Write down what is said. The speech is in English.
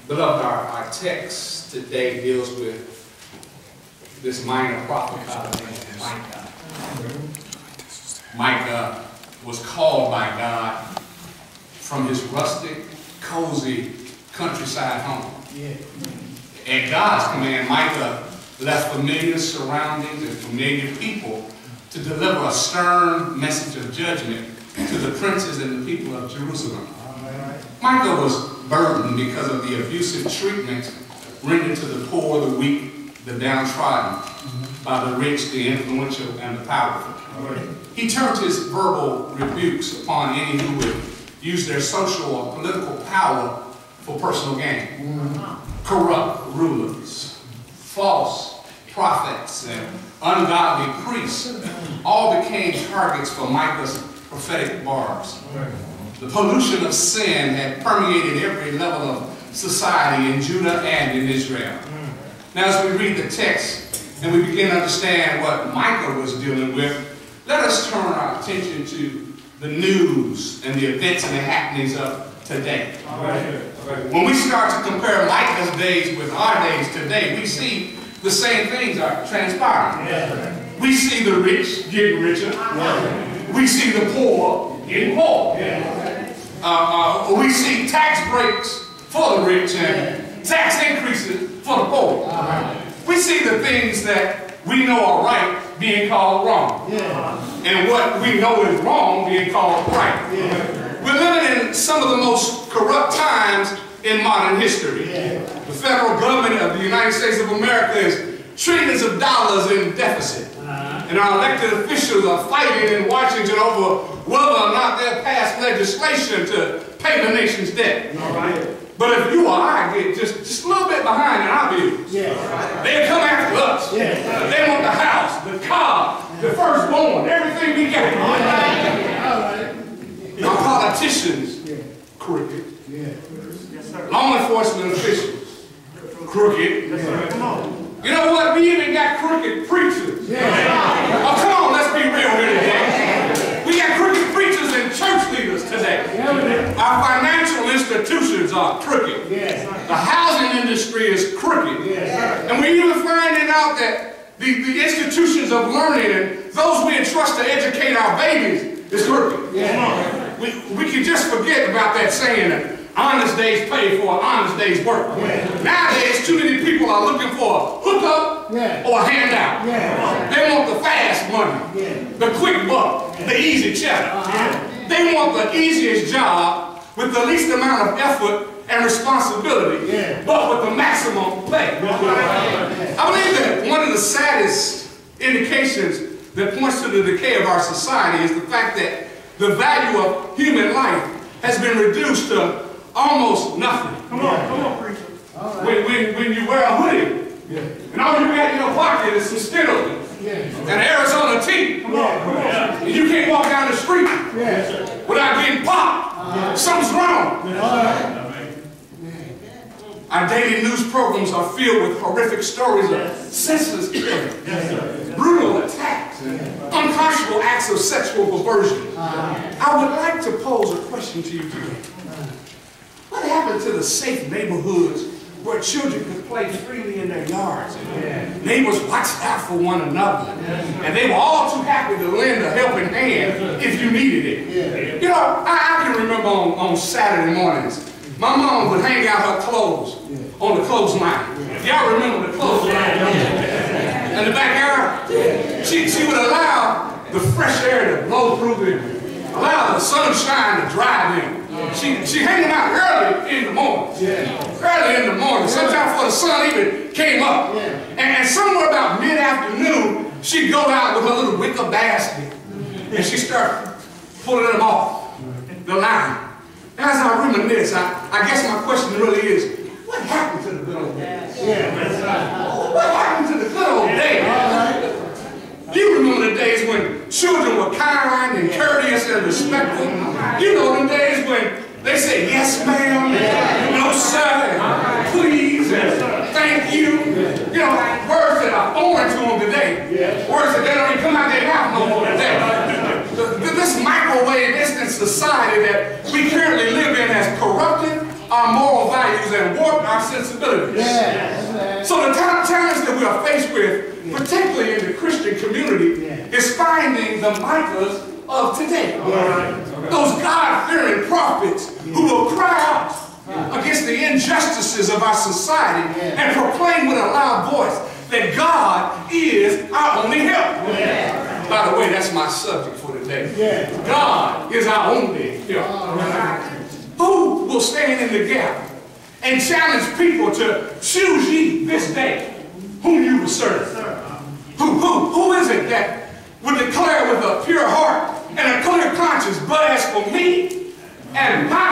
Beloved, our text today deals with this minor prophet named Micah. Micah was called by God from his rustic, cozy countryside home. At God's command, Micah left familiar surroundings and familiar people to deliver a stern message of judgment to the princes and the people of Jerusalem. Micah was burdened because of the abusive treatment rendered to the poor, the weak, the downtrodden by the rich, the influential, and the powerful. He turned his verbal rebukes upon any who would use their social or political power for personal gain. Corrupt rulers, false prophets, and ungodly priests all became targets for Micah's prophetic barbs. The pollution of sin had permeated every level of society in Judah and in Israel. Now, as we read the text and we begin to understand what Micah was dealing with, let us turn our attention to the news and the events and the happenings of today. When we start to compare Micah's days with our days today, we see the same things are transpiring. We see the rich getting richer. We see the poor getting poor. We see tax breaks for the rich and tax increases for the poor. We see the things that we know are right being called wrong. And what we know is wrong being called right. We're living in some of the most corrupt times in modern history. The federal government of the United States of America is trillions of dollars in deficit. And our elected officials are fighting in Washington over whether or not they'll pass legislation to pay the nation's debt. But if you or I get just a little bit behind in our bills, they'll come after us. They want the house, the car, the firstborn, everything we got. Our politicians, crooked. Law enforcement officials, crooked. You know what? We even got crooked preachers. Oh, come on, let's be real here today. We got crooked preachers and church leaders today. Our financial institutions are crooked. The housing industry is crooked. And we're even finding out that the institutions of learning and those we entrust to educate our babies is crooked. We can just forget about that saying that honest days pay for an honest day's work. Nowadays, too many people are looking for a hookup or a handout. They want the fast money, the quick buck, the easy cheddar. They want the easiest job with the least amount of effort and responsibility, but with the maximum pay. I believe that one of the saddest indications that points to the decay of our society is the fact that the value of human life has been reduced to almost nothing. Come on, preacher. When you wear a hoodie, and all you got in your pocket is some Skittles and an Arizona tea, and you can't walk down the street without getting popped. Something's wrong. Our daily news programs are filled with horrific stories of senseless killing, brutal attacks, and unconscionable acts of sexual perversion. I would like to pose a question to you today. What happened to the safe neighborhoods where children could play freely in their yards and neighbors watched out for one another and they were all too happy to lend a helping hand if you needed it? You know, I can remember on Saturday mornings, my mom would hang out her clothes on the clothesline. Y'all remember the clothesline? In the backyard, she would allow the fresh air to blow through them, allow the sunshine to dry them. She hanging out early in the morning. Early in the morning, sometimes before the sun even came up. And somewhere about mid-afternoon, she'd go out with her little wicker basket and she'd start pulling them off the line. As I reminisce, I guess my question really is, what happened to the good old days? What happened to the good old days? You remember the days when children were kind and courteous and respectful. You know the days when they say yes ma'am, no sir, and please, and thank you. You know, words that are foreign to them today. Words that they don't even come out their mouth no more today. This microwave instant society that we currently live in has corrupted our moral values and warped our disabilities. So the challenge that we are faced with, particularly in the Christian community, is finding the Micahs of today. Those God-fearing prophets who will cry out against the injustices of our society and proclaim with a loud voice that God is our only help. By the way, that's my subject for today. God is our only help. Who will stand in the gap and challenge people to choose ye this day whom you will serve? Who is it that will declare with a pure heart and a clear conscience, but as for me and my